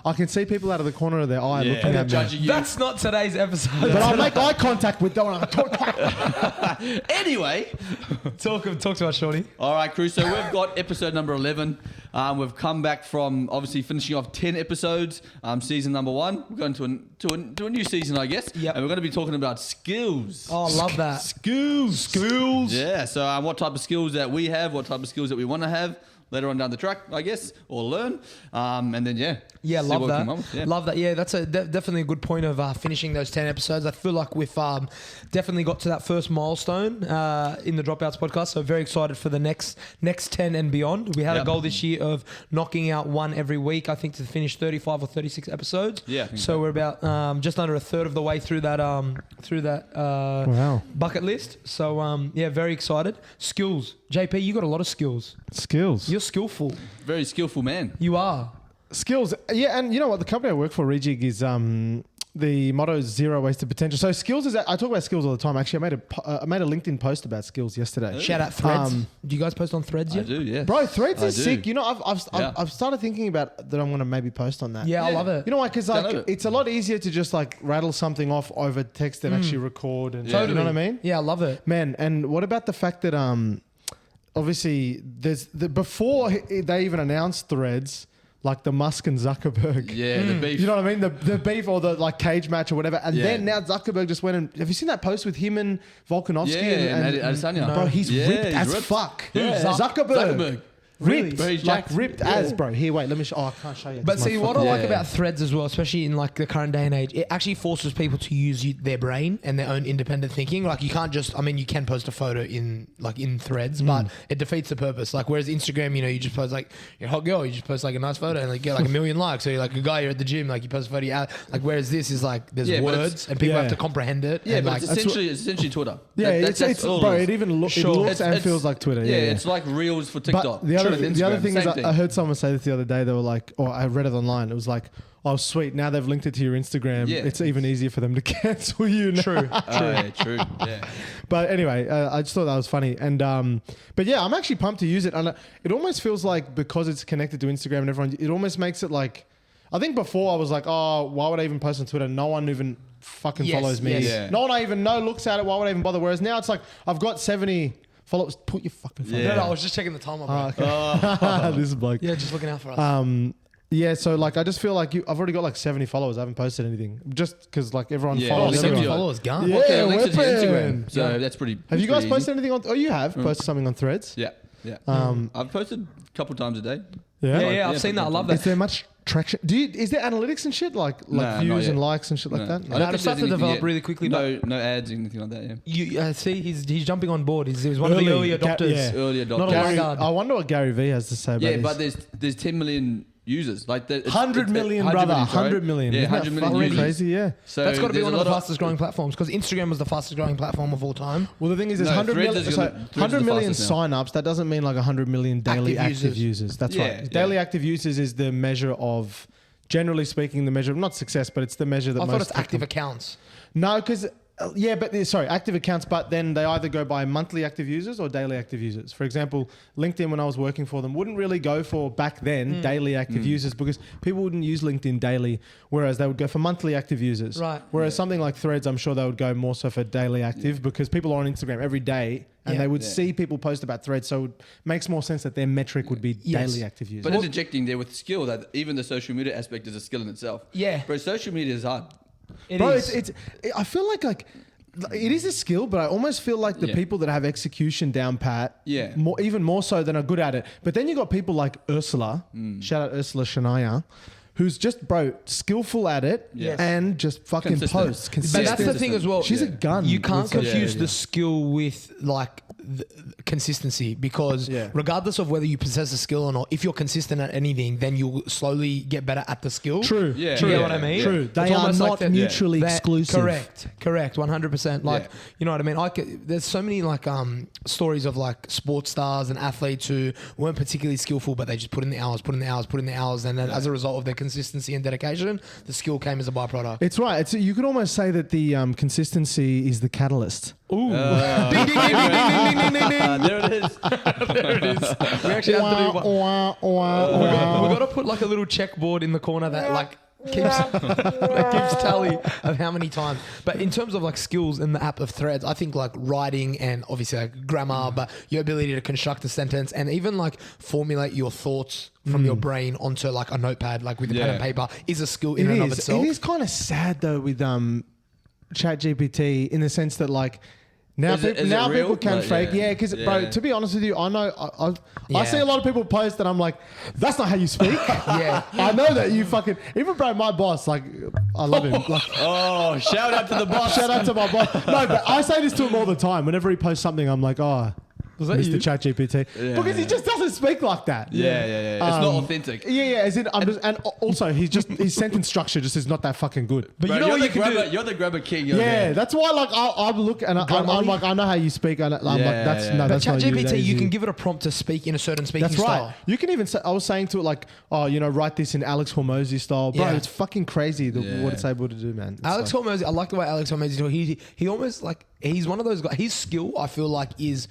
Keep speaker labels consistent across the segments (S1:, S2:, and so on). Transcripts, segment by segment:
S1: I can see people out of the corner of their eye looking at me.
S2: Judging you.
S3: That's not today's episode.
S1: But I make eye contact with them when I talk.
S2: Anyway,
S3: Talk to us, Shorty.
S2: all right, crew. So we've got episode number 11. We've come back from obviously finishing off 10 episodes, season number 1. We're going to a new season, I guess.
S3: Yep.
S2: And we're going to be talking about skills.
S3: Oh, I love that.
S1: Skills.
S2: Yeah. So what type of skills that we have, what type of skills that we want to have later on down the track, I guess, or learn. And then,
S3: Yeah,
S2: see
S3: love
S2: what we
S3: that.
S2: come up with. Yeah.
S3: Love that. Yeah, that's definitely a good point of finishing those 10 episodes. I feel like we've definitely got to that first milestone in the Dropouts podcast. So very excited for the next 10 and beyond. We had a goal this year of knocking out one every week, I think, to finish 35 or 36 episodes.
S2: Yeah.
S3: So we're about just under a third of the way through that
S1: Wow.
S3: bucket list. So yeah, very excited. Skills. JP, you got a lot of skills.
S1: Skills.
S3: You're skillful.
S2: Very skillful man.
S3: You are.
S1: Skills. Yeah, and you know what? The company I work for, Rejig, is the motto is zero wasted potential. So skills is, I talk about skills all the time. Actually, I made a LinkedIn post about skills yesterday.
S3: Shout out Threads. Do you guys post on Threads
S2: I
S3: yet?
S2: do, yeah.
S1: Bro, Threads is
S2: I do.
S1: sick. You know, I've started thinking about that I'm going to maybe post on that.
S3: Yeah, I love it.
S1: You know why? Because
S2: Download
S1: like
S2: it.
S1: it's a lot easier to just like rattle something off over text than actually record. And
S2: Yeah.
S1: you know what I mean?
S3: Yeah, I love it.
S1: Man, and what about the fact that obviously before they even announced Threads, like the Musk and Zuckerberg.
S2: Yeah, the beef.
S1: You know what I mean? The beef or the like cage match or whatever. And
S2: Yeah.
S1: then now Zuckerberg just went and have you seen that post with him and Volkanovski?
S2: Yeah, and Adesanya.
S1: Bro, he's
S2: Yeah,
S1: ripped
S2: he's
S1: as
S2: ripped.
S1: fuck.
S2: Yeah.
S1: Zuckerberg.
S3: Really?
S1: Ripped.
S2: Bro, he's
S1: Like
S2: jacked.
S1: ripped as, bro. Here, wait, let me show. Oh, I can't show you.
S3: But see, what I like
S2: Yeah.
S3: about Threads as well, especially in like the current day and age, it actually forces people to use their brain and their own independent thinking. Like you can't just, I mean, you can post a photo in Threads, but it defeats the purpose. Like whereas Instagram, you know, you just post like you're a hot girl, you just post like a nice photo and like get like 1 million likes. So you're like a guy, you're at the gym, like you post a photo out. Like whereas this is like there's
S2: Yeah, but
S3: words and people have to comprehend it.
S2: Yeah,
S3: and
S2: but
S3: like,
S2: it's essentially Twitter.
S1: Yeah,
S2: That's
S1: it's
S2: all
S1: bro.
S2: it is.
S1: It even looks
S2: It's-
S1: and
S2: it's-
S1: feels like Twitter.
S2: Yeah,
S1: Yeah,
S2: it's like Reels for TikTok.
S1: But the other
S2: Instagram,
S1: thing is,
S2: same thing.
S1: I heard someone say this the other day. They were like, or I read it online. It was like, oh, sweet. Now they've linked it to your Instagram.
S2: Yeah.
S1: It's even easier for them to cancel you now.
S3: true.
S2: Oh, yeah, true. Yeah.
S1: But anyway, I just thought that was funny. And but yeah, I'm actually pumped to use it. And it almost feels like because it's connected to Instagram and everyone, it almost makes it like. I think before I was like, oh, why would I even post on Twitter? No one even fucking
S3: Yes,
S1: follows me.
S3: yes.
S2: Yeah.
S1: No one I even know looks at it. Why would I even bother? Whereas now it's like I've got 70 followers. Put your fucking phone.
S2: Yeah.
S3: No, I was just checking the timer. Bro.
S1: Okay. This is bloke.
S3: Yeah, just looking out for us.
S1: Yeah, so like I just feel like I've already got like 70 followers. I haven't posted anything just because like everyone
S2: Yeah.
S1: follows
S2: Oh,
S3: 70
S1: everyone.
S3: followers gone.
S1: Yeah.
S2: Okay, links it to
S1: weapon.
S2: Instagram. So that's pretty.
S1: Have you guys
S2: pretty
S1: posted anything on? Oh, you have posted something on Threads.
S2: easy. Yeah. I've posted a couple times a day.
S3: Yeah,
S1: Yeah.
S3: yeah, I've
S2: yeah,
S3: seen
S2: but-
S3: that. I love
S1: Is
S3: that.
S1: there much traction? Is there analytics and shit like
S2: Nah, not
S1: views
S2: yet.
S1: and likes and shit like
S2: No.
S1: that?
S2: I don't
S3: It'll
S2: think
S3: start
S2: there's
S3: to
S2: anything
S3: develop
S2: yet.
S3: really quickly. But
S2: No ads, anything like that. Yeah.
S3: you see, he's jumping on board. He was one of the early adopters.
S1: Yeah.
S2: Early adopters.
S3: Not a
S1: Gary,
S3: laggard.
S1: I wonder what Gary Vee has to say about
S2: Yeah,
S1: this.
S2: but there's 10 million users. Like
S1: 100 million, brother. 100 million.
S2: Yeah,
S1: Isn't that
S2: 100 million
S1: fucking
S2: users.
S1: crazy. Yeah.
S2: So
S3: That's got to be
S2: there's
S3: one
S2: a
S3: of the
S2: lot
S3: fastest growing platforms because Instagram was the fastest growing platform of all time.
S1: Well, the thing is, there's
S2: No,
S1: 100
S2: Threads
S1: million,
S2: is
S1: so
S2: gonna- Threads is
S1: 100
S2: the
S1: million
S2: fastest now.
S1: sign-ups. That doesn't mean like 100 million daily
S3: Active
S1: active
S3: users.
S1: users. That's
S2: Yeah,
S1: right.
S2: yeah.
S1: Daily active users is the measure of, generally speaking, the measure of not success, but it's the measure that
S3: I
S1: most
S3: thought it's active accounts.
S1: No, because active accounts, but then they either go by monthly active users or daily active users. For example, LinkedIn, when I was working for them, wouldn't really go for back then daily active users because people wouldn't use LinkedIn daily, whereas they would go for monthly active users.
S3: Right.
S1: Whereas something like Threads, I'm sure they would go more so for daily active because people are on Instagram every day and
S3: Yeah.
S1: they would
S2: Yeah.
S1: see people post about Threads, so it makes more sense that their metric would be
S3: Yes.
S1: daily active users.
S2: But interjecting there with skill, that even the social media aspect is a skill in itself.
S3: Yeah.
S2: Bro, social media is hard.
S1: Bro, it's I feel like it is a skill, but I almost feel like the
S2: Yeah.
S1: people that have execution down pat,
S2: Yeah.
S1: even more so than are good at it. But then you got people like Ursula, shout out Ursula Shania, who's just skillful at it
S2: Yes.
S1: and just fucking
S2: Consistent.
S1: posts.
S3: But
S1: Consistent.
S3: that's the thing as well.
S1: She's a gun.
S3: You can't
S1: with social
S3: confuse
S1: media.
S3: the skill with like the consistency because
S1: Yeah.
S3: regardless of whether you possess a skill or not, if you're consistent at anything, then you'll slowly get better at the skill.
S1: True.
S2: Yeah.
S3: Do you know
S2: Yeah.
S3: what I mean?
S1: True.
S3: It's
S1: They are
S3: almost like
S1: not
S3: that-
S1: mutually
S3: that-
S1: exclusive.
S3: Correct. 100%. Like,
S2: Yeah.
S3: you know what I mean? There's so many like stories of like sports stars and athletes who weren't particularly skillful, but they just put in the hours, and then as a result of their consistency and dedication, the skill came as a byproduct.
S1: It's right. You could almost say that the consistency is the catalyst.
S3: Ooh. Ding, ding, ding, ding, ding, ding,
S1: ding, ding, ding.
S2: There it is.
S3: There it is. We actually have to do one. We've got to put like a little checkboard in the corner that like keeps tally of how many times. But in terms of like skills in the app of Threads, I think like writing and obviously like grammar, but your ability to construct a sentence and even like formulate your thoughts from your brain onto like a notepad, like with a pen and paper, is a skill in and of itself.
S1: It is kind of sad though with ChatGPT in the sense that like now,
S2: Is it
S1: people
S2: real?
S1: can
S2: Like,
S1: fake. Yeah, because bro, to be honest with you, I know I see a lot of people post that I'm like, that's not how you speak.
S3: Yeah.
S1: I know that you fucking even bro, my boss, like I love him. Like,
S2: Oh, shout out to the boss.
S1: shout out to my boss. No, but I say this to him all the time. Whenever he posts something, I'm like, oh,
S3: Was that
S1: Mr.
S3: you?
S1: ChatGPT, because he just doesn't speak like that.
S2: Yeah. It's not authentic.
S1: Yeah. As in, and also his sentence structure just is not that fucking good.
S3: But
S2: Bro,
S3: you know what you can do?
S2: You're the grabber king.
S1: Yeah, that's why. Like, I look and I'm like, I know how you speak. And I'm like, that's
S2: yeah.
S1: no,
S3: But
S1: that's not you.
S3: ChatGPT,
S1: that is
S3: you can give it a prompt to speak in a certain speaking
S1: That's
S3: style.
S1: right. You can even say, I was saying to it like, oh, write this in Alex Hormozy style, bro.
S3: Yeah.
S1: It's fucking crazy what it's able to do, man. It's
S3: Alex
S1: like,
S3: Hormozy, I like the way Alex Hormozy talks. He almost like he's one of those guys. His skill, I feel like, is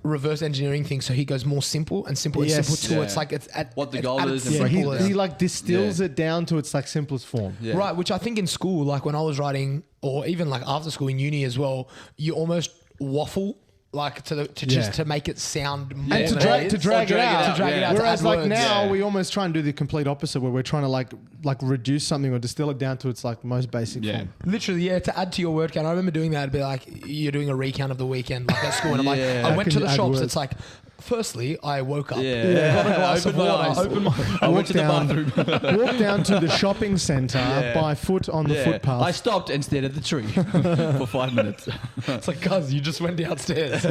S3: reverse engineering things. So he goes more simple and simple
S1: Yes.
S3: and simple till
S2: Yeah.
S3: it's like it's at
S2: What the
S3: it's
S2: goal
S3: at
S2: is
S3: its
S2: and
S1: yeah,
S3: simplest.
S1: he like distills it down to its like simplest form.
S2: Yeah.
S3: Right, which I think in school, like when I was writing, or even like after school in uni as well, you almost waffle like just to make it sound more
S1: And to
S3: than
S1: drag
S3: it
S1: to
S3: is.
S1: drag it out.
S3: To drag it out, to
S1: Whereas
S3: add
S1: like
S3: words.
S1: now
S2: Yeah.
S1: we almost try and do the complete opposite, where we're trying to like reduce something or distill it down to its like most basic form.
S3: Literally, yeah, to add to your word count. I remember doing that. It'd be like, you're doing a recount of weekend like at school. And I'm like,
S2: Yeah.
S3: I
S1: How
S3: went
S1: can
S3: to
S1: you
S3: the
S1: add
S3: shops.
S1: words?
S3: It's like, firstly, I woke up.
S2: Yeah.
S3: Got a glass of
S2: Opened my
S3: water.
S2: eyes.
S3: Opened my
S2: I went to the
S1: down,
S2: bathroom.
S1: walk down to the shopping centre by foot on the footpath.
S2: I stopped and stared at the tree for 5 minutes.
S3: It's like, cuz, you just went downstairs.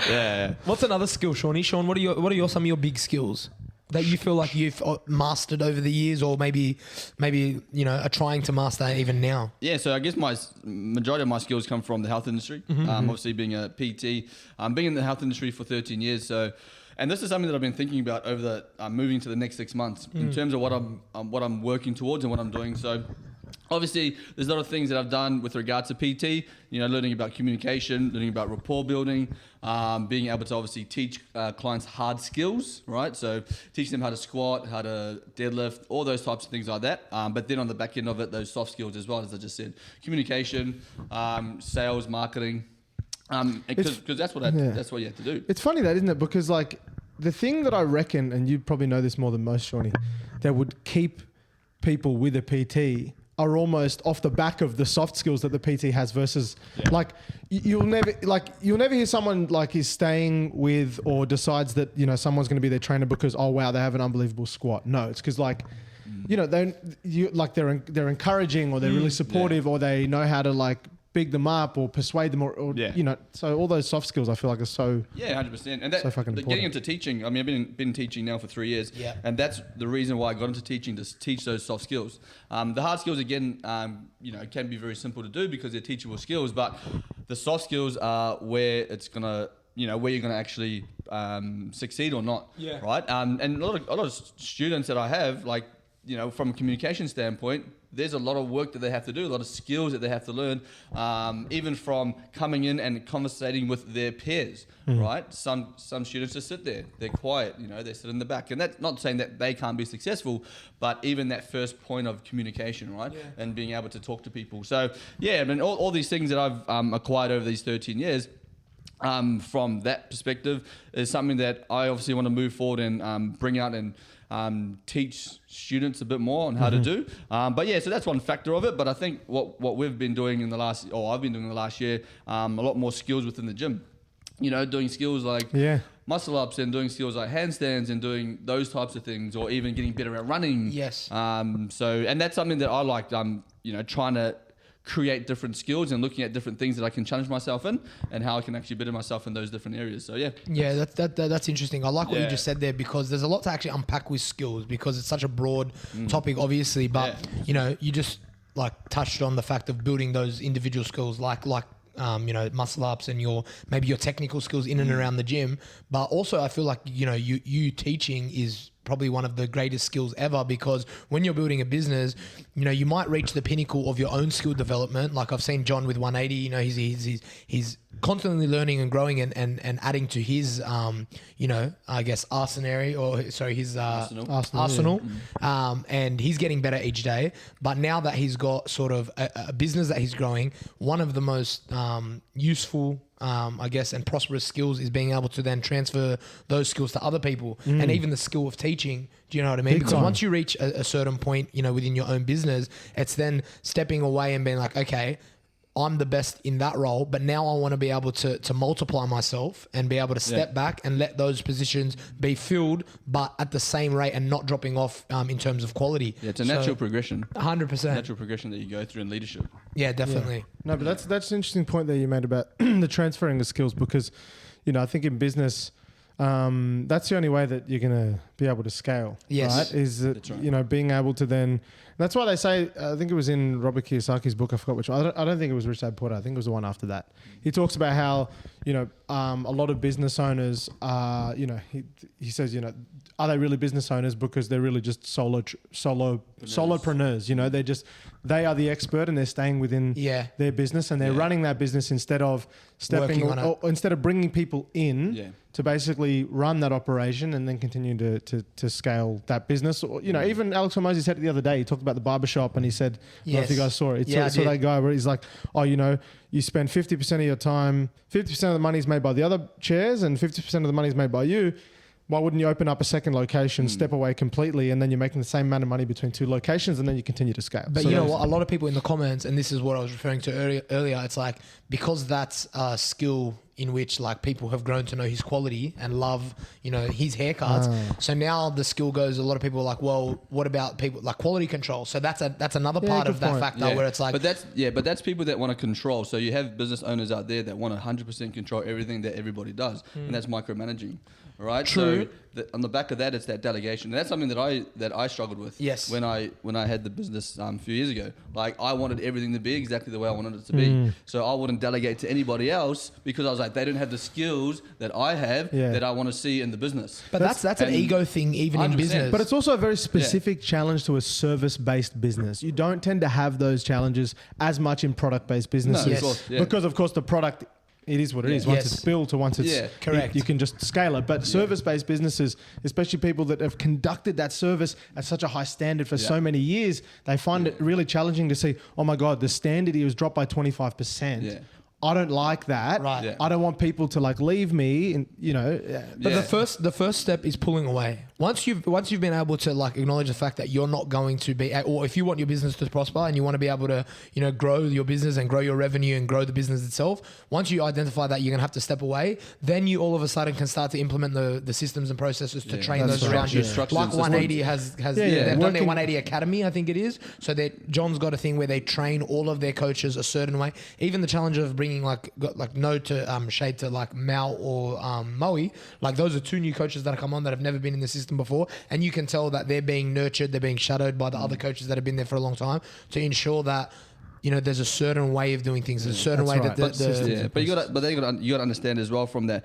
S2: Yeah.
S3: What's another skill, Shawnee? Sean, what are some of your big skills that you feel like you've mastered over the years, or maybe are trying to master even now?
S2: Yeah, so I guess my majority of my skills come from the health industry. Obviously, being a PT, being in the health industry for 13 years. So, and this is something that I've been thinking about over the moving to the next 6 months in terms of what I'm working towards and what I'm doing. So, obviously, there's a lot of things that I've done with regards to PT. Learning about communication, learning about rapport building, being able to obviously teach clients hard skills, right? So teaching them how to squat, how to deadlift, all those types of things like that. But then on the back end of it, those soft skills as well, as I just said, communication, sales, marketing, because that's what you have to do.
S1: It's funny that, isn't it? Because like the thing that I reckon, and you probably know this more than most, Shawnee, that would keep people with a PT are almost off the back of the soft skills that the PT has versus like you'll never hear someone like is staying with or decides that someone's going to be their trainer because oh wow they have an unbelievable squat. No, it's because like they're encouraging or they're really supportive or they know how to like big them up or persuade them or so all those soft skills I feel like are so
S2: 100%. And that
S1: so fucking
S2: getting
S1: important.
S2: into teaching, I mean I've been teaching now for 3 years, and that's the reason why I got into teaching, to teach those soft skills. The hard skills again can be very simple to do because they're teachable skills, but the soft skills are where it's gonna where you're gonna actually succeed or not, right? And a lot of students that I have, like from a communication standpoint, there's a lot of work that they have to do, a lot of skills that they have to learn, even from coming in and conversating with their peers, right? Some students just sit there, they're quiet, they sit in the back. And that's not saying that they can't be successful, but even that first point of communication, right? Yeah. And being able to talk to people. So, I mean, all these things that I've acquired over these 13 years, from that perspective, is something that I obviously want to move forward and bring out and teach students a bit more on how to do. So that's one factor of it. But I think what we've been doing I've been doing in the last year, a lot more skills within the gym. Doing skills like muscle ups and doing skills like handstands and doing those types of things, or even getting better at running.
S3: Yes.
S2: And that's something that I like. Trying to create different skills and looking at different things that I can challenge myself in and how I can actually better myself in those different areas. So
S3: that's interesting. I like what you just said there, because there's a lot to actually unpack with skills, because it's such a broad topic obviously, but you just like touched on the fact of building those individual skills like muscle ups and maybe your technical skills in and around the gym. But also I feel like you teaching is probably one of the greatest skills ever, because when you're building a business, you know, you might reach the pinnacle of your own skill development. Like I've seen John with 180, you know, he's constantly learning and growing and adding to his, you know, I guess his arsenal. And he's getting better each day. But now that he's got sort of a business that he's growing, one of the most useful, I guess, and prosperous skills is being able to then transfer those skills to other people, and even the skill of teaching. Do you know what I mean? Because once you reach a certain point, you know, within your own business, it's then stepping away and being like, okay, I'm the best in that role, but now I want to be able to multiply myself and be able to step back and let those positions be filled, but at the same rate and not dropping off in terms of quality.
S2: Yeah, it's a natural progression.
S3: 100%.
S2: Natural progression that you go through in leadership.
S3: Yeah, definitely.
S1: Yeah. No, but that's an interesting point that you made about the transferring of skills, because, you know, I think in business, that's the only way that you're going to be able to scale.
S3: Yes.
S1: Right? Is that,
S2: That's right.
S1: you know, being able to then, that's why they say, I think it was in Robert Kiyosaki's book, I forgot which one. I don't think it was Rich Dad Poor Dad. I think it was the one after that. He talks about how, you know, a lot of business owners are, you know, he says, you know, are they really business owners because they're really just solopreneurs, you know, they are the expert and they're staying within their business and they're running that business instead of instead of bringing people in to basically run that operation and then continue to scale that business. Or, you know, even Alex Hormozy said it the other day, he talked about the barbershop and he said, I don't know if you guys saw it. It's that guy where he's like, oh, you know, you spend 50% of your time, 50% of the money is made by the other chairs and 50% of the money is made by you. Why wouldn't you open up a second location, step away completely, and then you're making the same amount of money between two locations, and then you continue to scale?
S3: But so you know what? A lot of people in the comments, and this is what I was referring to earlier, it's like, because that's a skill in which like people have grown to know his quality and love, you know, his haircuts. So now the skill goes, a lot of people are like, well, what about people like quality control? So that's another part of that factor where it's like,
S2: but that's people that want to control. So you have business owners out there that want to 100% control everything that everybody does, and that's micromanaging. Right.
S3: True.
S2: So on the back of that, it's that delegation. And that's something that I struggled with.
S3: Yes.
S2: When I had the business a few years ago, like I wanted everything to be exactly the way I wanted it to be. So I wouldn't delegate to anybody else because I was like, they don't have the skills that I have that I want to see in the business.
S3: But that's an ego thing, even 100%. In business.
S1: But it's also a very specific challenge to a service-based business. You don't tend to have those challenges as much in product-based businesses because, of course, the product. It is what it is. Once it's built or once it's
S3: correct,
S1: you can just scale it. But service-based businesses, especially people that have conducted that service at such a high standard for so many years, they find it really challenging to see, oh my God, the standard here was dropped by 25%. Yeah. I don't like that.
S3: Right. Yeah.
S1: I don't want people to like leave me, and you know.
S3: But the first step is pulling away. Once you've been able to like acknowledge the fact that you're not going to be, or if you want your business to prosper and you want to be able to, you know, grow your business and grow your revenue and grow the business itself. Once you identify that you're gonna have to step away, then you all of a sudden can start to implement the systems and processes to train those around you. Like 180 has they've done their 180 Academy, I think it is. So that John's got a thing where they train all of their coaches a certain way. Even the challenge of bringing no to shade to like Mal or Moe, like those are two new coaches that have come on that have never been in the system before, and you can tell that they're being nurtured, they're being shadowed by the other coaches that have been there for a long time to ensure that, you know, there's a certain way of doing things. There's a certain way that
S2: but you got to understand as well from that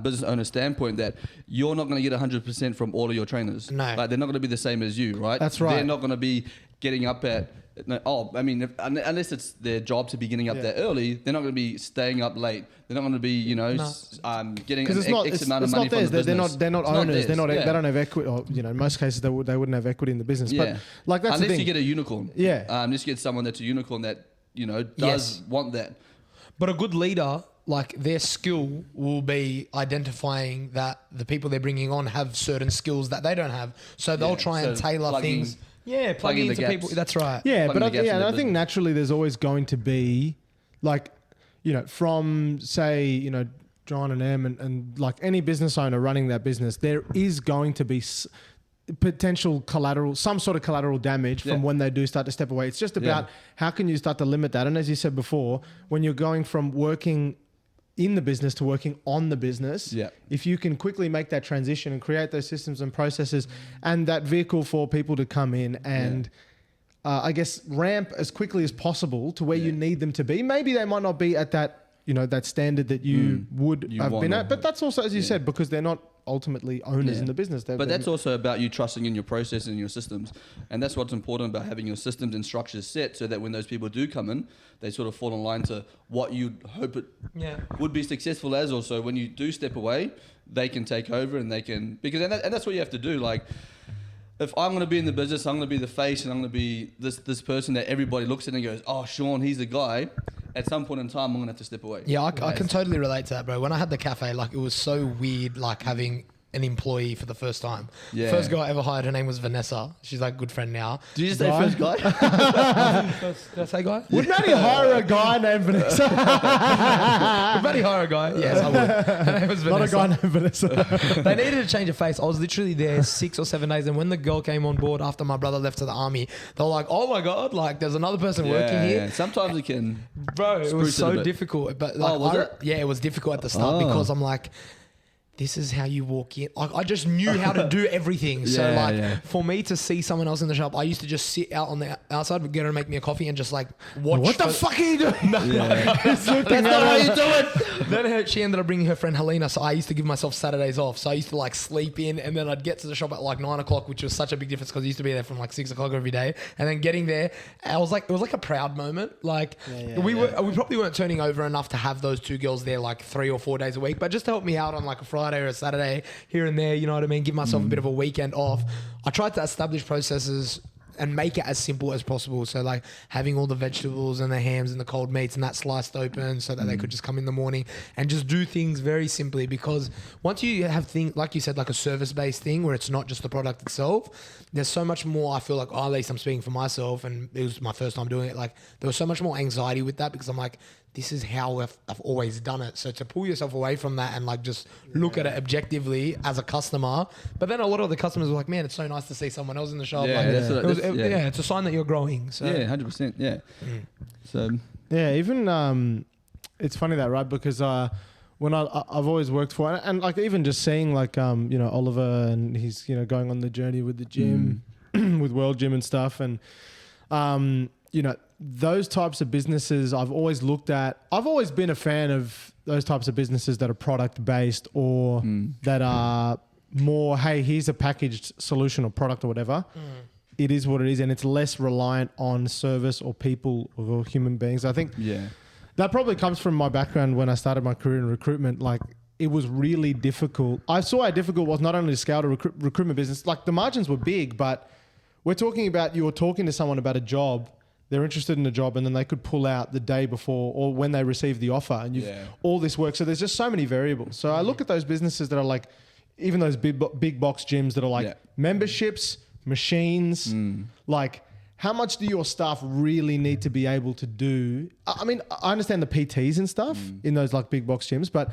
S2: business owner standpoint that you're not going to get 100% from all of your trainers.
S3: No,
S2: like they're not going to be the same as you, right?
S1: That's right.
S2: They're not going to be getting up at. Unless it's their job to be getting up that early, they're not going to be staying up late. They're not going to be, you know, getting X amount of money from the business.
S1: They're not owners. They don't have equity. Or, you know, in most cases they wouldn't have equity in the business.
S2: Yeah.
S1: But like that's
S2: unless
S1: the thing.
S2: you get a unicorn.
S1: Yeah.
S2: Unless you get someone that's a unicorn that, you know, does want that.
S3: But a good leader, like their skill will be identifying that the people they're bringing on have certain skills that they don't have. So they'll try and tailor things. Yeah, plugging into people. That's right.
S1: Yeah, but I think naturally there's always going to be, like, you know, from say, you know, John and Em and like any business owner running that business, there is going to be potential collateral, some sort of collateral damage from when they do start to step away. It's just about how can you start to limit that. And as you said before, when you're going from working in the business to working on the business, if you can quickly make that transition and create those systems and processes and that vehicle for people to come in and I guess ramp as quickly as possible to where you need them to be. Maybe they might not be at that, you know, that standard that you would have been at, but that's also, as you said, because they're not ultimately owners
S2: Yeah.
S1: in the business.
S2: But that's also about you trusting in your process and your systems. And that's what's important about having your systems and structures set so that when those people do come in, they sort of fall in line to what you hope it would be successful as. Also, when you do step away, they can take over and they can... And that's what you have to do. Like, if I'm going to be in the business, I'm going to be the face and I'm going to be this person that everybody looks at and goes, oh, Sean, he's the guy. At some point in time, I'm going to have to step away.
S3: Yeah, I can totally relate to that, bro. When I had the cafe, like, it was so weird, like, having an employee for the first time.
S2: Yeah.
S3: First guy I ever hired, her name was Vanessa. She's like a good friend now.
S2: Did you just say first guy?
S3: Did I say guy?
S1: Would Maddie hire a guy named Vanessa?
S3: Would Maddie hire a guy? Yes, I would. Her name was Vanessa.
S1: Not a guy named Vanessa.
S3: They needed to change a face. I was literally there 6 or 7 days, and when the girl came on board after my brother left to the army, they were like, "Oh my god, like there's another person working here."
S2: Yeah. Sometimes it can...
S3: Bro, it was
S2: Spruce it a
S3: so
S2: bit.
S3: difficult. But like,
S2: was it?
S3: Yeah, it was difficult at the start because I'm like, this is how you walk in. Like, I just knew how to do everything. So for me to see someone else in the shop, I used to just sit out on the outside, get her to make me a coffee and just like watch.
S1: What the fuck are you doing?
S3: That's not how you do it. Then she ended up bringing her friend Helena. So I used to give myself Saturdays off. So I used to like sleep in and then I'd get to the shop at like 9 o'clock, which was such a big difference because I used to be there from like 6 o'clock every day. And then getting there, it was like a proud moment. Like we probably weren't turning over enough to have those two girls there like 3 or 4 days a week, but just to help me out on like a Friday or a Saturday here and there, you know what I mean? Give myself a bit of a weekend off. I tried to establish processes and make it as simple as possible. So like having all the vegetables and the hams and the cold meats and that sliced open so that they could just come in the morning and just do things very simply, because once you have things, like you said, like a service-based thing where it's not just the product itself, there's so much more. I feel like, at least I'm speaking for myself, and it was my first time doing it. Like there was so much more anxiety with that because I'm like, this is how I've always done it. So to pull yourself away from that and like just look at it objectively as a customer. But then a lot of the customers were like, man, it's so nice to see someone else in the shop.
S2: Yeah,
S3: It's a sign that you're growing. So.
S2: Yeah, 100%. Yeah. So
S1: Yeah, even it's funny that, right? Because when I've always worked for, and like even just seeing like Oliver and he's going on the journey with the gym, with World Gym and stuff, and those types of businesses I've always looked at. I've always been a fan of those types of businesses that are product based or that are more, hey, here's a packaged solution or product or whatever. It is what it is, and it's less reliant on service or people or human beings. I think that probably comes from my background when I started my career in recruitment. Like, it was really difficult. I saw how difficult it was not only to scale a recruitment business, like the margins were big, but we're talking about you're talking to someone about a job, they're interested in a job, and then they could pull out the day before or when they receive the offer, and all this work. So there's just so many variables. So I look at those businesses that are like, even those big box gyms that are like memberships, machines, like how much do your staff really need to be able to do? I mean, I understand the PTs and stuff in those like big box gyms, but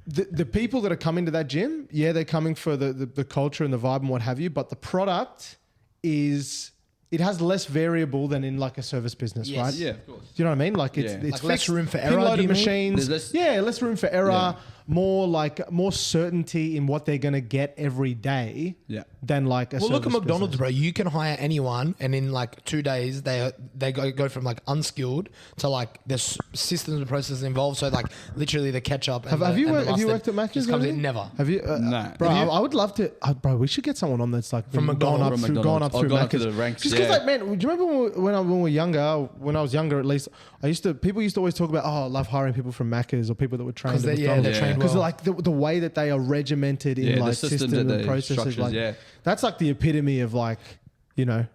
S1: the people that are coming to that gym, they're coming for the culture and the vibe and what have you, but the product it has less variable than in like a service business, right?
S2: Yeah, of course.
S1: Do you know what I mean? Like it's
S3: like less
S1: fixed,
S3: room for error,
S1: pin-loaded
S3: do you mean?
S1: machines. Less room for error.
S2: Yeah.
S1: More certainty in what they're going to get every day than like a service
S3: look at McDonald's,
S1: business.
S3: bro. You can hire anyone, and in like 2 days, they go from like unskilled to like there's systems and processes involved. So like literally the ketchup.
S1: Have you worked at Macca's?
S3: Just comes in, never.
S1: Have you?
S2: No.
S1: Bro, I would love to. Bro, we should get someone on that's like
S3: From
S1: gone up
S3: McDonald's.
S1: through
S2: Gone up
S1: Macca's.
S2: to the ranks.
S1: Just because, like, man, do you remember when we were younger? When I was younger, at least, people used to always talk about, I love hiring people from Macca's or people that were trained.
S3: Because they're trained well.
S1: Because like the way that they are regimented in like systems and processes, like that's like the epitome of like a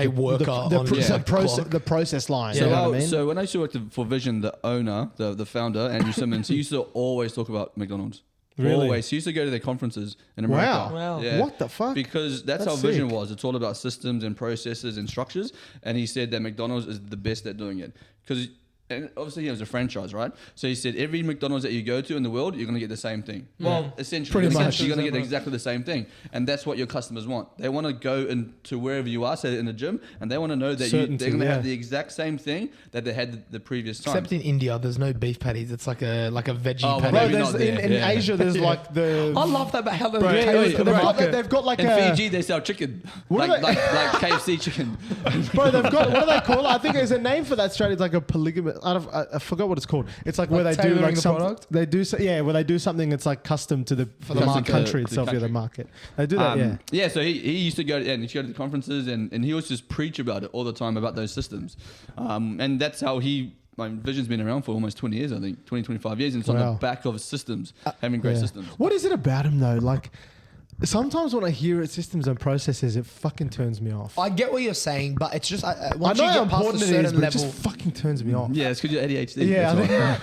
S1: worker the process line.
S3: Yeah.
S1: You know what I mean?
S2: So when I used to work for Vision, the owner, the founder, Andrew Simmons, he used to always talk about McDonald's.
S1: Really?
S2: Always. He used to go to their conferences in America.
S3: Wow.
S2: Yeah.
S1: What the fuck?
S2: Because that's how
S1: sick.
S2: Vision was. It's all about systems and processes and structures. And he said that McDonald's is the best at doing it. And obviously, it was a franchise, right? So he said every McDonald's that you go to in the world, you're going to get the same thing. Well, essentially, you're going to get exactly the same thing. And that's what your customers want. They want to go into wherever you are, say in the gym, and they want to know that they're going to have the exact same thing that they had the previous time.
S3: Except in India, there's no beef patties. It's like a veggie patty.
S1: Bro, in Asia, there's like the...
S3: I love that about how
S1: they've got like
S2: in Fiji, they sell chicken. Like KFC chicken.
S1: Bro, they've got... What do they call it? I think there's a name for that strategy. It's like a polygamous... I forgot what it's called. It's like where they do
S3: tailoring
S1: like
S3: the
S1: some
S3: product?
S1: they do where they do something that's like custom to the
S3: market.
S1: country
S2: The
S1: itself,
S2: country.
S1: the market. They do that,
S2: Yeah, so he used to go to, he go to the conferences and he was just preach about it all the time about those systems. And that's how my Vision's been around for almost 20 years, I think, 25 years. And it's on the back of systems, having great systems.
S1: What is it about him though? Like, sometimes when I hear it, systems and processes, it fucking turns me off.
S3: I get what you're saying, but it's just
S1: I
S3: once
S1: know
S3: you
S1: how
S3: get past a
S1: important it
S3: certain
S1: is, but it
S3: level.
S1: just fucking turns me off.
S2: Yeah, it's because you're ADHD.
S1: Yeah,
S2: that's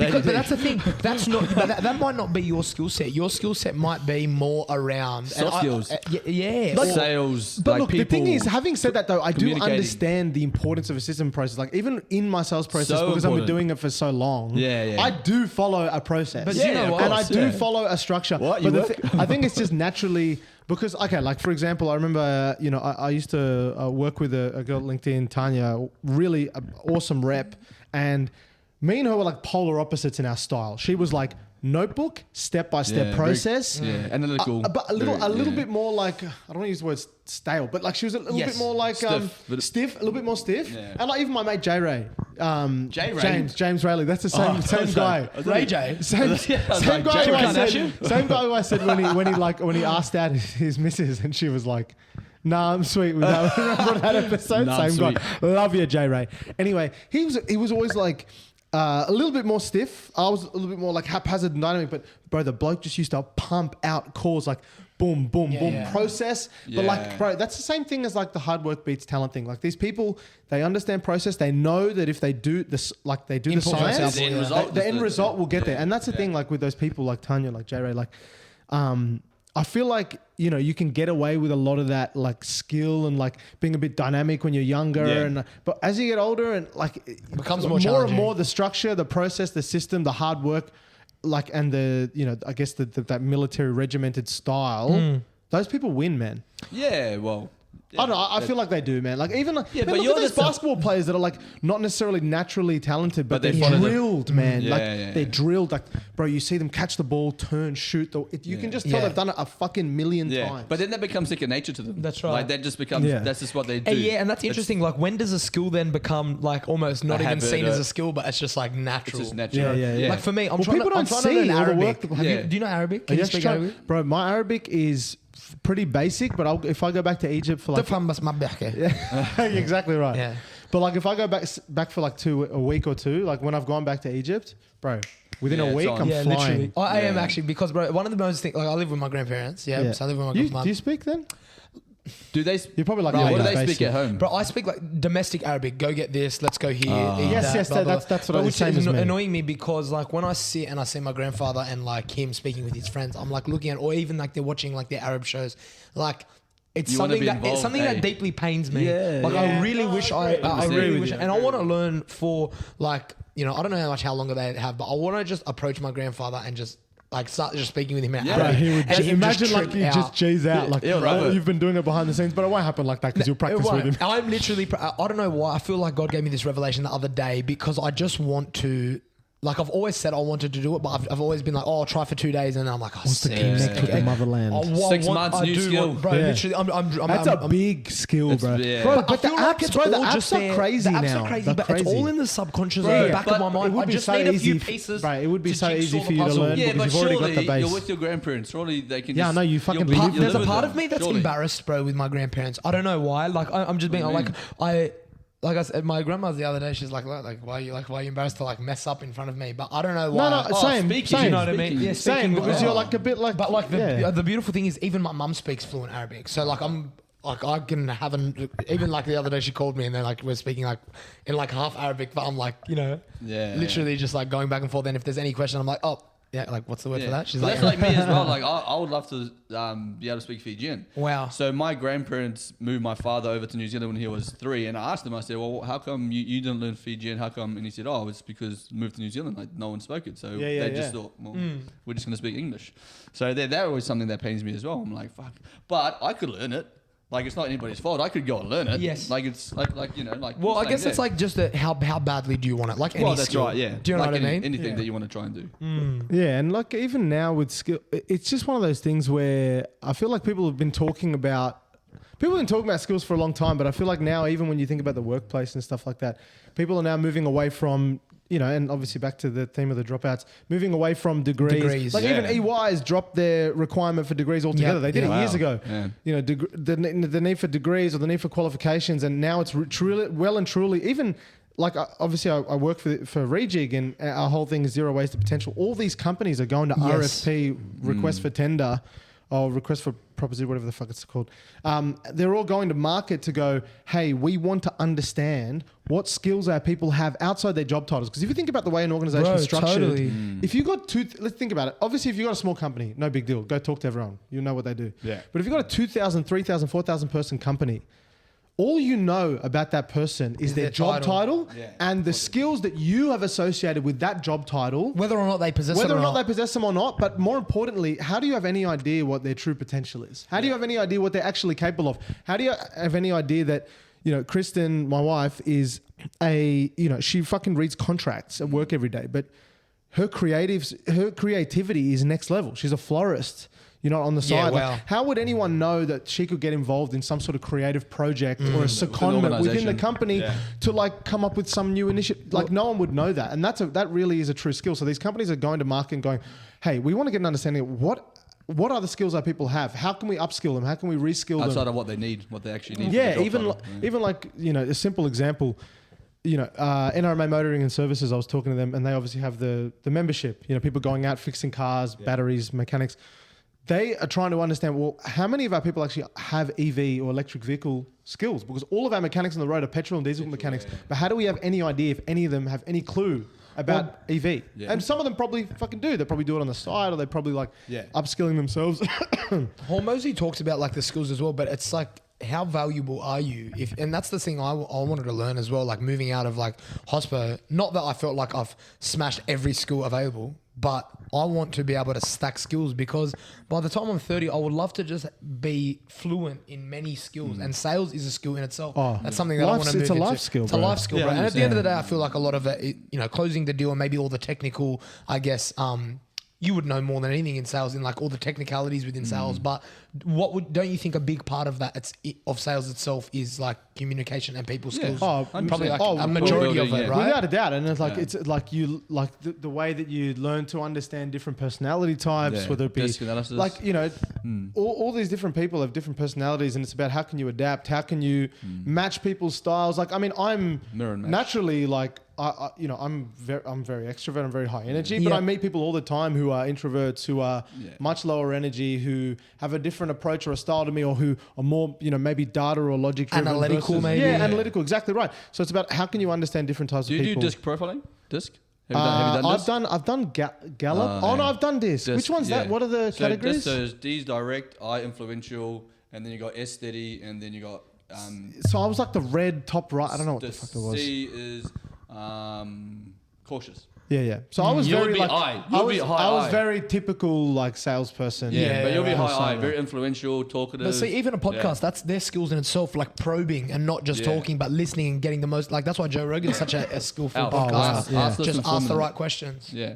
S2: why.
S3: But that's the thing. That's not. But that might not be your skill set. Your skill set might be more around
S2: Soft skills.
S3: Yeah.
S2: Like sales.
S1: But
S2: like
S1: look, the thing is, having said that though, I do
S2: communicating.
S1: understand the importance of a system process. Like even in my sales process,
S2: So
S1: because I've been
S2: important.
S1: doing it for so long,
S2: Yeah.
S1: I do follow a process.
S3: But you know what?
S1: and I do
S2: Yeah.
S1: follow a structure.
S2: What?
S1: But
S2: You
S1: I think it's just naturally because like for example, I remember I used to work with a girl at LinkedIn, Tanya, really awesome rep, and me and her were like polar opposites in our style. She was like notebook, step-by-step process.
S2: Analytical.
S1: But a little bit more like, I don't want to use the word stale, but like she was a little bit more like stiff, a little bit more stiff.
S2: Yeah.
S1: And like even my mate J Ray,
S2: Ray?
S1: James Rayleigh, that's the same guy.
S3: Ray J.
S1: Same
S2: like,
S1: guy who I
S3: Kardashian?
S1: said. Same guy who I said when he asked out his missus, and she was like, "Nah, I'm sweet with that." Remember that episode?
S2: Nah, I'm
S1: Same guy. Love you, J Ray. Anyway, he was always like. A little bit more stiff. I was a little bit more like haphazard and dynamic, but bro, the bloke just used to pump out calls like boom, boom, boom, process. But like, bro, that's the same thing as like the hard work beats talent thing. Like these people, they understand process. They know that if they do this, like they do the science, the end result will get there. And that's the thing, like with those people like Tanya, like J Ray, like, I feel like, you can get away with a lot of that like skill and like being a bit dynamic when you're younger. But as you get older and like it
S3: becomes more
S1: more
S3: challenging.
S1: and more the structure, the process, the system, the hard work, like, and the, I guess that military regimented style, those people win, man.
S2: Yeah, well.
S1: I don't know. I feel like they do, man. Like even
S2: Yeah,
S1: man,
S2: but
S1: look
S2: you're
S1: at those
S2: the-
S1: basketball players that are like not necessarily naturally talented, but
S2: they
S1: they're
S2: follow the-
S1: drilled, man.
S2: Yeah,
S1: like
S2: yeah.
S1: they're drilled. Like, bro, you see them catch the ball, turn, shoot. You can just tell
S3: Yeah.
S1: they've done it a fucking million
S2: Yeah,
S1: times.
S2: but then that becomes second nature to them.
S3: That's right.
S2: Like that just becomes, that's just what they do.
S3: And that's interesting. Like, when does a skill then become like almost not
S2: A
S3: even
S2: habit,
S3: seen as a skill, but it's just like
S2: It's
S3: natural?
S2: just natural.
S1: Yeah.
S3: Like for me, I'm
S1: Well,
S3: trying
S1: people
S3: to, I'm
S1: don't
S3: trying to
S1: see
S3: learn
S1: all the
S3: Arabic.
S1: work-
S3: Do you know Arabic? Can
S1: Are
S3: you
S1: you
S3: speak
S1: actually
S3: Arabic?
S1: bro, my Arabic is pretty basic, but if I go back to Egypt for like
S3: تفهم بس ما بحكي.
S1: exactly right.
S3: Yeah.
S1: But like if I go back for like a week or two, like when I've gone back to Egypt, bro, within
S2: Yeah,
S1: a
S2: it's
S1: week
S2: on.
S1: I'm
S3: Yeah,
S1: flying.
S3: literally. I am
S2: Yeah.
S3: actually, because bro, one of the most things, like I live with my grandparents. Yeah, so I live with my
S1: Do
S3: grandmother.
S1: you speak then?
S2: Do they?
S1: You're probably like
S2: Right,
S1: me,
S2: what do they
S1: basically.
S2: speak at home?
S3: Bro, I speak like domestic Arabic. Go get this. Let's go here. Eat
S1: Yes,
S3: that,
S1: yes,
S3: blah, blah,
S1: that's
S3: blah.
S1: what I was
S3: Which
S1: saying
S3: is
S1: as me.
S3: annoying me because like when I sit and I see my grandfather and like him speaking with his friends, I'm like looking at, or even like they're watching like their Arab shows, like. It's
S2: You wanna
S3: something
S2: be
S3: that
S2: involved,
S3: that
S2: eh?
S3: deeply pains me.
S2: Yeah,
S3: like I really wish I
S2: agree
S3: really
S2: with
S3: wish,
S2: you.
S3: and I want to learn for like I don't know how long they have, but I want to just approach my grandfather and just like start just speaking with him in
S2: Yeah.
S1: Bro,
S3: Arabic.
S1: he would
S3: And
S1: just,
S3: him
S1: imagine like
S3: trip
S1: you
S3: out.
S1: just G's out like
S2: He'll love it.
S1: you've been doing it behind the scenes, but it won't happen like that because you'll practice with him.
S3: I'm literally, I don't know why. I feel like God gave me this revelation the other day because I just want to, like I've always said I wanted to do it, but I've always been like, oh, I'll try for 2 days. And then I'm like, oh,
S1: Wants to
S3: sick.
S1: connect with the motherland.
S2: 6 months, new skill.
S3: Bro,
S1: Yeah.
S3: literally, I'm
S1: That's a big skill, bro.
S2: yeah.
S1: Bro,
S3: But
S1: but the apps, bro, the apps are crazy
S3: the apps
S1: now.
S3: Are crazy,
S1: They're
S3: but it's all in the subconscious
S1: Bro,
S3: at the back
S2: but
S3: of my mind.
S1: it would
S3: I
S1: be
S3: just
S1: so
S3: need a few
S1: easy,
S3: pieces.
S1: right, it would be
S3: to
S1: so
S3: jigsaw
S1: easy
S3: the
S1: for you to
S3: puzzle.
S1: learn.
S2: Yeah,
S1: because
S2: but
S1: you've already got
S2: surely
S1: the base.
S2: you're with your grandparents. Surely they can.
S1: Yeah,
S2: just,
S1: I know, you fucking
S2: you'll
S1: love
S2: live
S3: There's a
S2: with
S3: part
S2: them,
S3: of me that's
S2: surely.
S3: embarrassed, bro, with my grandparents. I don't know why. Like I'm just being
S2: What do you mean?
S3: like I said, my grandma the other day, she's like, why are you embarrassed to like mess up in front of me? But I don't know why.
S1: No, same,
S2: speaking,
S1: same.
S3: You know what I mean? Yeah,
S1: Same,
S3: speaking
S1: because
S3: with-
S1: you're like a bit like,
S3: But like
S1: yeah.
S3: the beautiful thing is, even my mum speaks fluent Arabic. So like I can have even like the other day she called me and then like we're speaking like in like half Arabic, but I'm like literally just like going back and forth. And if there's any question, I'm like, oh yeah, like what's the word for that? She's
S2: Well,
S3: like,
S2: that's like me as well. Like I would love to be able to speak Fijian.
S3: Wow.
S2: So my grandparents moved my father over to New Zealand when he was 3, and I asked him. I said, "Well, how come you didn't learn Fijian? How come?" And he said, "Oh, it's because I moved to New Zealand. Like no one spoke it, so they just thought, well, we're just going to speak English." So that was something that pains me as well. I'm like, fuck, but I could learn it. Like it's not anybody's fault. I could go and learn it.
S3: Yes.
S2: Like it's like like.
S3: well, I
S2: saying
S3: guess
S2: there.
S3: it's like just how badly do you want it? Like any
S2: Well, that's
S3: skill.
S2: right. Yeah.
S3: Do you know
S2: like
S3: what I mean?
S2: Anything that you want to try and do.
S1: Yeah, and like even now with skill, it's just one of those things where I feel like people have been talking about people have been talking about skills for a long time, but I feel like now, even when you think about the workplace and stuff like that, people are now moving away from, and obviously back to the theme of the dropouts, moving away from degrees. Like even EY's dropped their requirement for degrees altogether. They did it years ago. Yeah. The need for degrees or the need for qualifications, and now it's truly, well and truly, even like obviously I work for Rejig, and our whole thing is zero waste to potential. All these companies are going to RFP, request for tender, or request for proposition, whatever the fuck it's called. They're all going to market to go, hey, we want to understand what skills our people have outside their job titles. Because if you think about the way an organization is structured, if you got let's think about it. Obviously, if you've got a small company, no big deal. Go talk to everyone. You know what they do.
S2: Yeah.
S1: But if you've got a 2,000, 3,000, 4,000 person company, all you know about that person is their job title and the skills that you have associated with that job title.
S3: Whether or not they possess them
S1: or not. But more importantly, how do you have any idea what their true potential is? How do you have any idea what they're actually capable of? How do you have any idea that, Kristen, my wife, is she fucking reads contracts at work every day, but her creativity is next level. She's a florist. On the side.
S3: Wow.
S1: Like, how would anyone know that she could get involved in some sort of creative project or a secondment within the company to come up with some new initiative? Like no one would know that. And that really is a true skill. So these companies are going to market and going, hey, we want to get an understanding of what are the skills our people have? How can we upskill them? How can we reskill them?
S2: Outside of what they need, what they actually need.
S1: Yeah, even like, a simple example, NRMA Motoring and Services, I was talking to them, and they obviously have the membership, people going out, fixing cars, batteries, mechanics. They are trying to understand, well, how many of our people actually have EV or electric vehicle skills? Because all of our mechanics on the road are petrol and diesel mechanics. But how do we have any idea if any of them have any clue about EV? Yeah. And some of them probably fucking do. They probably do it on the side, or they probably upskilling themselves.
S3: Hormozy talks about the skills as well, but it's how valuable are you? And that's the thing I wanted to learn as well, moving out of hospo. Not that I felt like I've smashed every skill available, but I want to be able to stack skills, because by the time I'm 30, I would love to just be fluent in many skills. And sales is a skill in itself. That's something that I want to move into.
S1: It's a life skill,
S3: It's a life skill, bro. And at the end of the day, I feel like a lot of it, closing the deal and maybe all the technical, I guess, you would know more than anything in sales, in all the technicalities within sales. But don't you think a big part of that of sales itself is communication and people skills? Probably a majority of it, right?
S1: Without a doubt. And it's the way that you learn to understand different personality types, whether it be
S2: desk analysis.
S1: all these different people have different personalities, and it's about how can you adapt, how can you match people's styles. I'm naturally I'm very extrovert, I'm very high energy, but I meet people all the time who are introverts, who are much lower energy, who have a different approach or a style to me, or who are more, maybe data or logic driven.
S3: Analytical, maybe.
S1: Yeah, analytical, exactly right. So it's about how can you understand different types of people.
S2: Do you do disc profiling? Disc? Have you done disc?
S1: I've done Gallup. No, I've done disc. Which one's that? What are the categories?
S2: So D's direct, I influential, and then you got S steady, and then you got.
S1: So I was the red top right. I don't know what the fuck it was.
S2: C is cautious.
S1: Yeah. So I was
S2: you'll
S1: very
S2: be I. You'll be high.
S1: I was very typical salesperson.
S2: Yeah, but you'll be high, very influential, talkative.
S3: But see, even a podcast, that's their skills in itself, probing and not just talking, but listening and getting the most. That's why Joe Rogan is such a skillful podcast. Just ask the right questions.
S2: Yeah.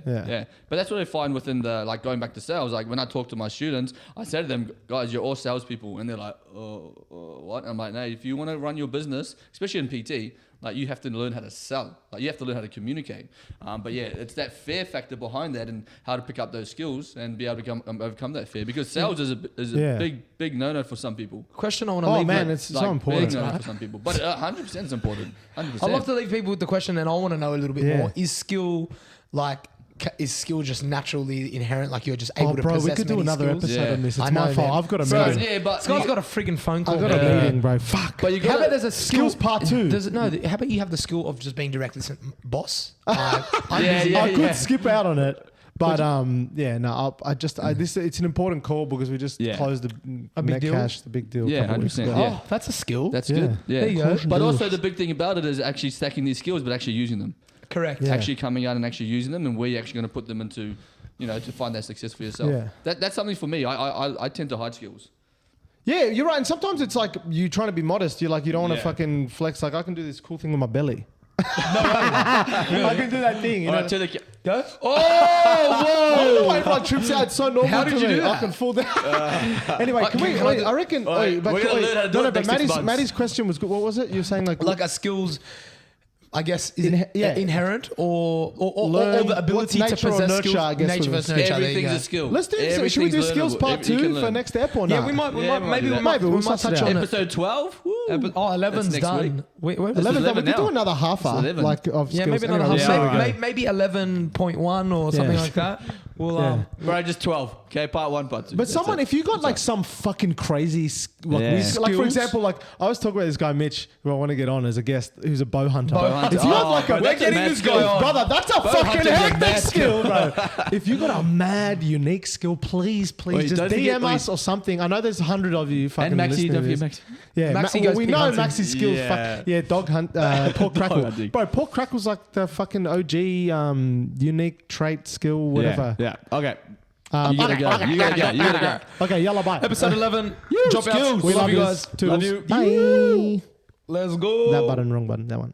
S2: But that's what I find within the going back to sales. When I talk to my students, I say to them, guys, you're all salespeople, and they're like, what? I'm like, no, if you want to run your business, especially in PT. You have to learn how to sell. You have to learn how to communicate. But it's that fear factor behind that, and how to pick up those skills and be able to overcome that fear. Because sales is a big no-no for some people.
S3: Question I want to leave.
S1: Oh man, it's so important.
S2: Big no-no for some people, but 100% is important. 100%.
S3: I love to leave people with the question, and I want to know a little bit more. Is skill just naturally inherent? You're just able to possess
S1: we could do another episode on this. It's my fault. I've got a meeting.
S2: Yeah, but
S3: Scott's got a friggin' phone call.
S1: I've got a meeting, bro. Fuck.
S2: But
S3: how about there's a skills
S1: part 2?
S3: How about you have the skill of just being directly sent, boss?
S1: I could skip out on it. But it's an important call, because we just closed the
S3: big deal.
S1: Cash, the big deal.
S2: Yeah, 100%.
S3: That's a skill.
S2: That's good. Yeah.
S3: There you go.
S2: But also the big thing about it is actually stacking these skills, but actually using them.
S3: Correct.
S2: Yeah. Actually coming out and actually using them, and where you're actually going to put them into, to find that success for yourself. Yeah. That's something for me. I tend to hide skills.
S1: Yeah, you're right. And sometimes it's you trying to be modest. You're you don't want to fucking flex. I can do this cool thing with my belly. I can do that thing. You
S2: All
S1: know?
S2: right, to the
S3: Go. Oh,
S1: Oh,
S3: whoa.
S1: wait, everyone trips out. It's so normal
S3: How did
S1: to
S3: you
S1: me.
S3: do that?
S1: I can fall down. Anyway, can we?
S3: can I
S1: Wait,
S3: do-
S1: I reckon.
S2: Wait,
S1: But
S2: we're gonna learn how to do it
S1: but
S2: next 6 months.
S1: Maddie's question was good. What was it? You're saying like
S3: A skills, I guess, is it
S1: Yeah.
S3: inherent or
S1: Learn
S3: the ability
S1: what's
S3: to
S1: nature or
S3: possess
S1: nurture,
S3: skills?
S1: I guess,
S3: Nature
S1: was-
S3: versus nurture. there you
S2: everything's
S3: go.
S2: a skill.
S1: Let's do. Should we
S2: Everything's
S1: do skills
S2: learnable.
S1: part
S2: You can
S1: 2
S2: learn.
S1: for next ep or
S3: Yeah,
S1: not?
S3: we might.
S2: Yeah, we might do that.
S1: Maybe we'll
S3: might
S1: touch
S3: touch
S1: on
S3: on
S1: it.
S2: Episode 12. Woo.
S3: Oh, 11's
S2: That's next week.
S3: done. Wait, where was
S1: 11. We
S2: 11
S1: could do
S2: now.
S1: another halfer,
S2: 11.
S1: like of
S3: Yeah,
S1: skills.
S3: maybe another
S1: Anyway,
S3: half.
S1: we'll see how we
S3: Maybe,
S1: go.
S3: maybe 11.1 or something
S1: Yeah.
S3: like that. We'll
S1: Yeah.
S2: Bro, just 12. Okay, part 1, part 2.
S1: But someone, if you got like some fucking crazy, like for
S3: Skills.
S1: example, like I was talking about this guy Mitch, who I want to get on as a guest, who's a bow hunter.
S3: Bow hunter.
S1: If you have
S2: Oh,
S1: like
S2: bro,
S1: a,
S2: that's a mad skill.
S1: brother, that's a fucking
S2: hunting's a
S1: hectic
S2: mad
S1: skill, bro. If you got a mad, unique skill, please
S2: Wait,
S1: just
S2: don't forget-
S1: DM us or something. I know there's 100 of you fucking
S2: And Maxi,
S1: listening
S2: don't
S1: to
S2: forget
S1: this.
S2: Maxi.
S1: Yeah,
S3: Maxi
S1: well,
S3: goes
S1: we
S3: pig
S1: know
S3: hunting.
S1: Maxi's skills.
S2: Yeah.
S1: Dog hunt, pork crackle.
S2: hunting.
S1: Bro, pork crackle's like the fucking OG unique trait, skill, whatever.
S2: Yeah. Okay.
S1: You
S2: gotta go. You gotta go.
S1: Okay, yalla, bye.
S3: Episode 11. Dropouts.
S1: We love you guys.
S3: Love you.
S1: Bye.
S3: Let's go.
S1: That button, wrong button. That one.